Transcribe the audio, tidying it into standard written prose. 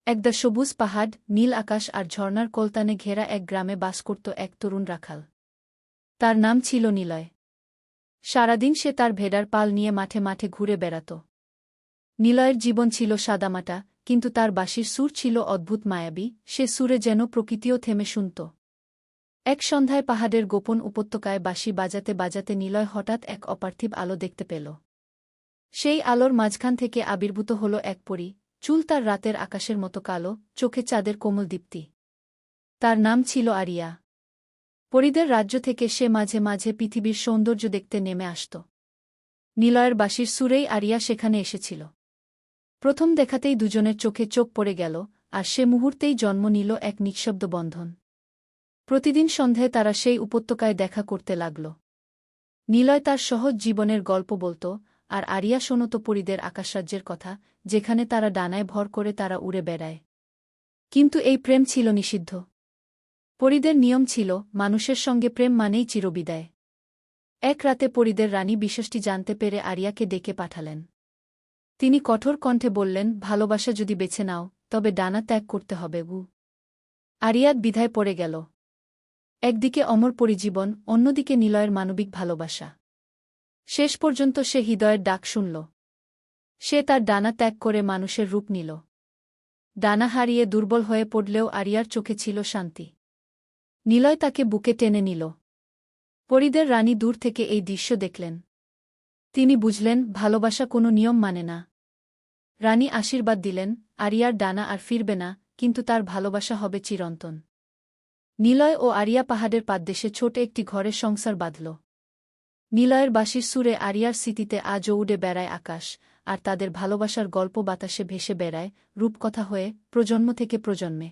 একদা সবুজ পাহাড়, নীল আকাশ আর ঝর্ণার কলতানে ঘেরা এক গ্রামে বাস করত এক তরুণ রাখাল। তার নাম ছিল নিলয়। সারাদিন সে তার ভেড়ার পাল নিয়ে মাঠে মাঠে ঘুরে বেড়াত। নিলয়ের জীবন ছিল সাদামাটা, কিন্তু তার বাঁশির সুর ছিল অদ্ভুত মায়াবী, সে সুরে যেন প্রকৃতিও থেমে শুনত। এক সন্ধ্যায় পাহাড়ের গোপন উপত্যকায় বাঁশি বাজাতে বাজাতে নিলয় হঠাৎ এক অপার্থিব আলো দেখতে পেল। সেই আলোর মাঝখান থেকে আবির্ভূত হল এক পরী, চুল তার রাতের আকাশের মতো কালো, চোখে চাঁদের কোমল দীপ্তি। তার নাম ছিল আরিয়া। পরীদের রাজ্য থেকে সে মাঝে মাঝে পৃথিবীর সৌন্দর্য দেখতে নেমে আসত। নিলয়ের বাঁশির সুরেই আরিয়া সেখানে এসেছিল। প্রথম দেখাতেই দুজনের চোখে চোখ পড়ে গেল, আর সে মুহূর্তেই জন্ম নিল এক নিঃশব্দ বন্ধন। প্রতিদিন সন্ধ্যায় তারা সেই উপত্যকায় দেখা করতে লাগল। নিলয় তার সহজ জীবনের গল্প বলত, আর আরিয়া শোনত পরীদের আকাশরাজ্যের কথা, যেখানে তারা ডানায় ভর করে তারা উড়ে বেড়ায়। কিন্তু এই প্রেম ছিল নিষিদ্ধ। পরীদের নিয়ম ছিল, মানুষের সঙ্গে প্রেম মানেই চিরবিদায়। এক রাতে পরীদের রানী বিষয়টি জানতে পেরে আরিয়াকে ডেকে পাঠালেন। তিনি কঠোর কণ্ঠে বললেন, ভালোবাসা যদি বেছে নাও, তবে ডানা ত্যাগ করতে হবে। আরিয়া দ্বিধায় পড়ে গেল। একদিকে অমর পরিজীবন, অন্যদিকে নিলয়ের মানবিক ভালোবাসা। শেষ পর্যন্ত সে হৃদয়ের ডাক শুনল। সে তার ডানা ত্যাগ করে মানুষের রূপ নিল। ডানা হারিয়ে দুর্বল হয়ে পড়লেও আরিয়ার চোখে ছিল শান্তি। নিলয় তাকে বুকে টেনে নিল। পরীদের রানী দূর থেকে এই দৃশ্য দেখলেন। তিনি বুঝলেন, ভালোবাসা কোনো নিয়ম মানে না। রানী আশীর্বাদ দিলেন, আরিয়ার ডানা আর ফিরবে না, কিন্তু তার ভালোবাসা হবে চিরন্তন। নিলয় ও আরিয়া পাহাড়ের পাদদেশে ছোট একটি ঘরে সংসার বাঁধল। নিলয়ের বাঁশির সুরে আরিয়ার স্মৃতিতে আজও উড়ে বেড়ায় আকাশ, আর তাদের ভালোবাসার গল্প বাতাসে ভেসে বেড়ায়, রূপকথা হয়ে, প্রজন্ম থেকে প্রজন্মে।